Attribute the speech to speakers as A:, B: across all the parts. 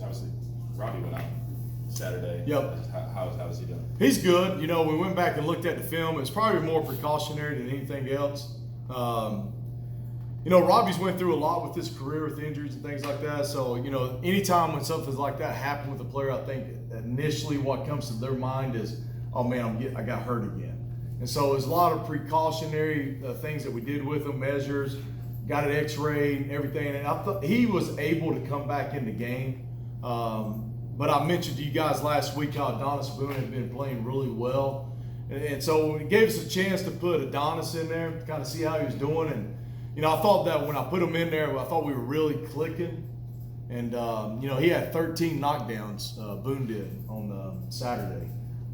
A: obviously Robbie went out Saturday.
B: Yep.
A: How is he doing?
B: He's good. You know, we went back and looked at the film. It's probably more precautionary than anything else. You know, Robbie's went through a lot with his career with injuries and things like that. So, you know, anytime when something like that happens with a player, I think initially what comes to their mind is, oh man, I got hurt again. And so there's a lot of precautionary things that we did with him, measures, got an x-ray, everything. And I thought he was able to come back in the game. But I mentioned to you guys last week how Adonis Boone had been playing really well. And so it gave us a chance to put Adonis in there, to kind of see how he was doing. And, you know, I thought that when I put him in there, I thought we were really clicking. And, you know, he had 13 knockdowns, Boone did, on Saturday,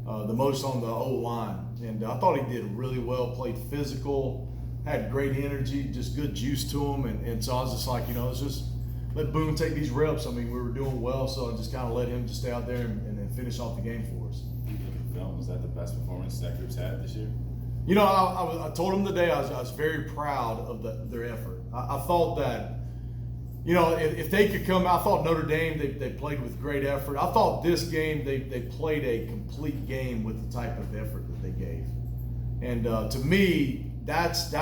B: the most on the O-line. And I thought he did really well, played physical, had great energy, just good juice to him. And so I was just like, you know, let's just let Boone take these reps. I mean, we were doing well, so I just kind of let him just stay out there and finish off the game for us.
A: Was that the best performance that group's had this year?
B: You know, I told him today I was very proud of their effort. I thought that, you know, if they could come, I thought Notre Dame, they played with great effort. I thought this game, they played a complete game with the type of effort that they gave. And to me, that's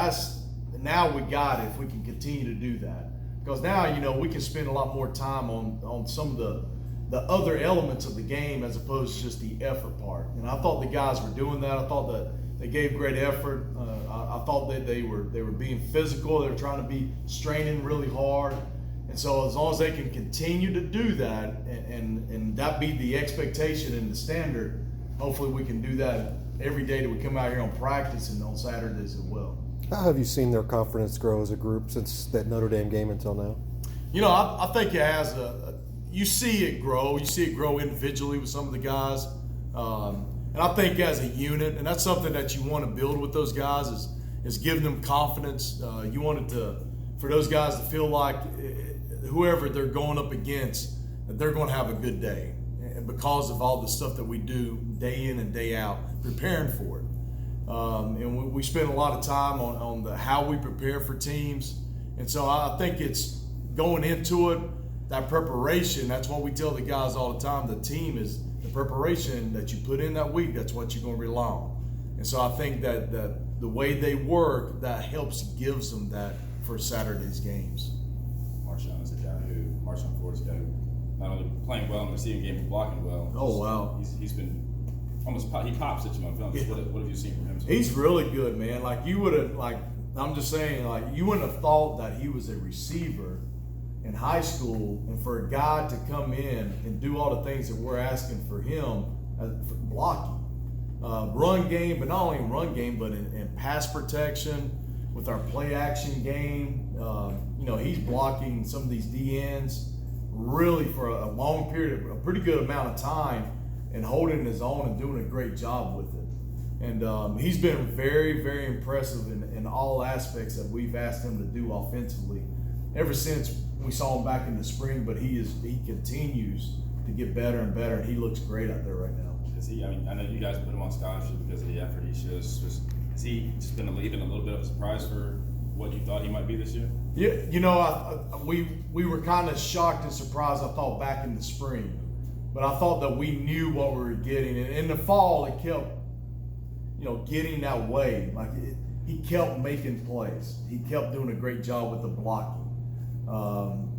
B: now we got it if we can continue to do that. Because now, you know, we can spend a lot more time on some of the other elements of the game as opposed to just the effort part. And I thought the guys were doing that. I thought that they gave great effort. I thought that they were being physical. They were trying to be straining really hard. And so as long as they can continue to do that and that be the expectation and the standard, hopefully we can do that every day that we come out here on practice and on Saturdays as well.
C: How have you seen their confidence grow as a group since that Notre Dame game until now?
B: You know, I think it has you see it grow. You see it grow individually with some of the guys. And I think as a unit, and that's something that you want to build with those guys is giving them confidence. You want it for those guys to feel like whoever they're going up against, that they're going to have a good day. And because of all the stuff that we do day in and day out, preparing for it. And we spend a lot of time on how we prepare for teams. And so I think it's going into it, that preparation, that's what we tell the guys all the time. The team is the preparation that you put in that week, that's what you're going to rely on. And so I think that the way they work, that gives them that for Saturday's games.
A: Marshawn is a guy Marshawn Ford is a guy who not only playing well in the receiving game, but blocking well.
B: Oh, wow.
A: He's been he pops at you on film. Yeah. What have you seen from him?
B: He's really good, man. Like you would have, I'm just saying, you wouldn't have thought that he was a receiver in high school, and for a guy to come in and do all the things that we're asking for him for blocking, run game, but not only in run game, but in pass protection with our play action game. You know, he's blocking some of these DNs really for a long period, a pretty good amount of time, and holding his own and doing a great job with it. And he's been very, very impressive in all aspects that we've asked him to do offensively ever since we saw him back in the spring. But he continues to get better and better, and he looks great out there right now.
A: Is he? I mean, I know you guys put him on scholarship because of the effort he shows. Has he just been even a little bit of a surprise for what you thought he might be this year?
B: Yeah, you know, we were kind of shocked and surprised, I thought, back in the spring. But I thought that we knew what we were getting. And in the fall, it kept, you know, getting that way. He kept making plays. He kept doing a great job with the blocking.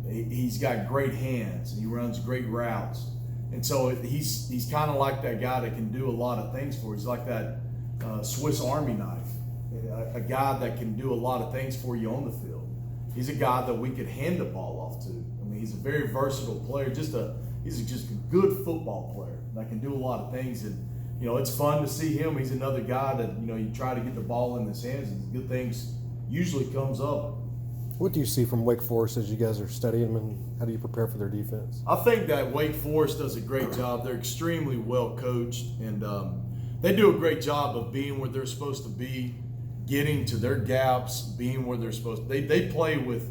B: He's got great hands. He runs great routes. And so he's kind of like that guy that can do a lot of things for you. He's like that Swiss Army knife, a guy that can do a lot of things for you on the field. He's a guy that we could hand the ball off to. I mean, he's a very versatile player, he's just a good football player that can do a lot of things. And, you know, it's fun to see him. He's another guy that, you know, you try to get the ball in his hands and good things usually comes up.
C: What do you see from Wake Forest as you guys are studying them, and how do you prepare for their defense?
B: I think that Wake Forest does a great job. They're extremely well coached, and they do a great job of being where they're supposed to be, getting to their gaps, being where they're supposed to. They play with,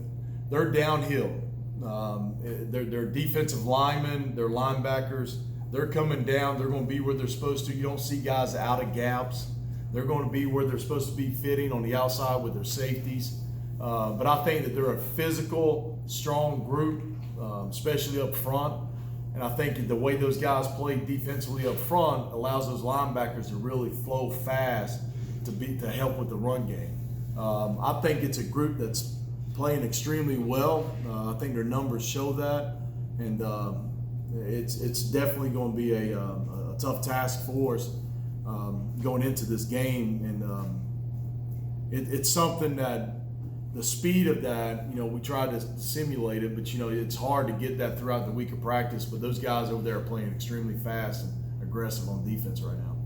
B: they're downhill. Their defensive linemen, their linebackers, they're coming down. They're going to be where they're supposed to. You don't see guys out of gaps. They're going to be where they're supposed to be, fitting on the outside with their safeties. But I think that they're a physical, strong group, especially up front. And I think the way those guys play defensively up front allows those linebackers to really flow fast to help with the run game. I think it's a group that's playing extremely well. I think their numbers show that, and it's definitely going to be a tough task for us going into this game. And it's something that the speed of that, we try to simulate it, but it's hard to get that throughout the week of practice. But those guys over there are playing extremely fast and aggressive on defense right now.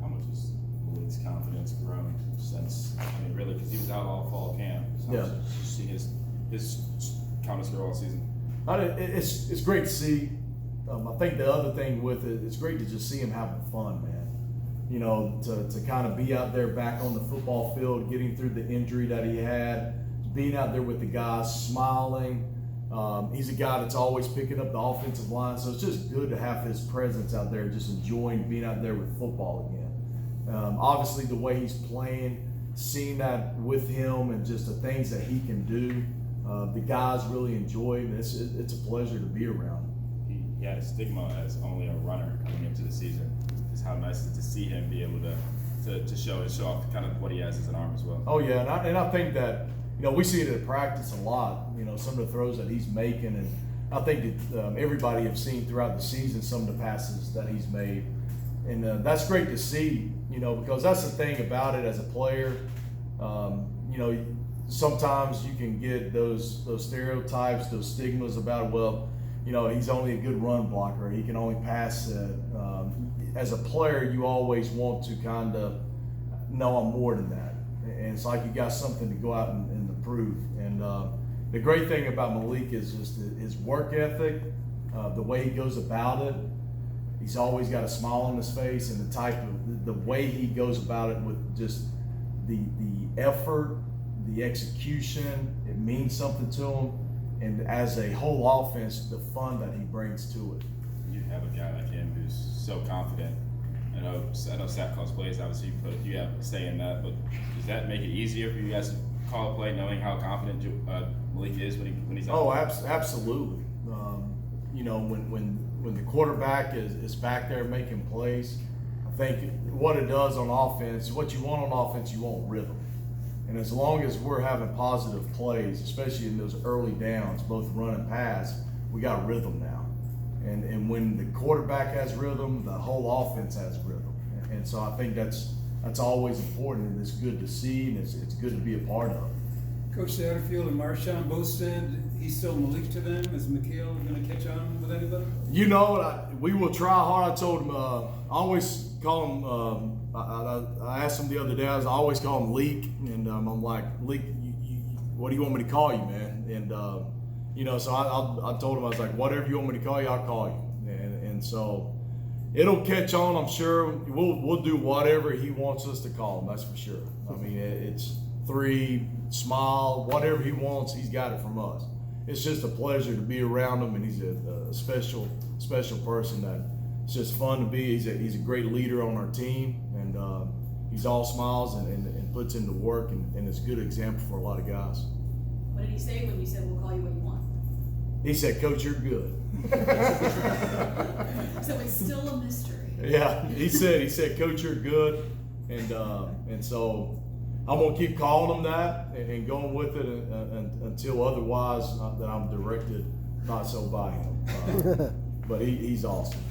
A: How much has Malik's confidence grown since? Really, because he was out all fall camp. So
B: Yeah.
A: how much have you seen his confidence grow all season?
B: It's great to see. I think the other thing with it, it's great to just see him having fun, man. To kind of be out there back on the football field, getting through the injury that he had, being out there with the guys, smiling. He's a guy that's always picking up the offensive line, so it's just good to have his presence out there, just enjoying being out there with football again. Obviously, the way he's playing, seeing that with him and just the things that he can do, the guys really enjoy it, and it's a pleasure to be around.
A: He had a stigma as only a runner coming into the season. Just how nice is it to see him be able to show off kind of what he has as an arm as well.
B: Oh yeah, and I think that we see it at practice a lot. Some of the throws that he's making, and I think that everybody have seen throughout the season some of the passes that he's made, and that's great to see. Because that's the thing about it as a player. Sometimes you can get those stereotypes, those stigmas about he's only a good run blocker. He can only pass it. As a player, you always want to kind of know I'm more than that. And it's like you got something to go out and to prove. And the great thing about Malik is just his work ethic, the way he goes about it. He's always got a smile on his face, and the way he goes about it with just the effort, the execution, it means something to him. And as a whole offense, the fun that he brings to it.
A: You have a guy like him who's so confident. I know Sack calls plays, obviously you have a say in that, but does that make it easier for you guys to call a play knowing how confident Malik is when he's out?
B: Oh, absolutely. When the quarterback is back there making plays, I think what it does on offense, what you want on offense, you want rhythm. And as long as we're having positive plays, especially in those early downs, both run and pass, we got rhythm now. And when the quarterback has rhythm, the whole offense has rhythm. And so I think that's always important, and it's good to see, and it's good to be a part of.
D: Coach Satterfield and Marshawn both said he's still Malik to them. Is McHale going to catch on with anybody?
B: We will try hard. I told him, I always call him, I asked him the other day, I always call him Leak, and I'm like, Leak, what do you want me to call you, man? And, so I told him, I was like, whatever you want me to call you, I'll call you. And so it'll catch on, I'm sure. We'll do whatever he wants us to call him, that's for sure. I mean, it's 3, smile, whatever he wants, he's got it from us. It's just a pleasure to be around him, and he's a special person that it's just fun to be. He's a great leader on our team, and he's all smiles and puts in the work, and is a good example for a lot of guys.
E: What did he say when you said we'll call you what you want?
B: He said, Coach, you're good.
E: So it's still a mystery.
B: Yeah, he said, Coach, you're good, and so I'm gonna keep calling him that and going with it until otherwise that I'm directed not so by him. But he's awesome.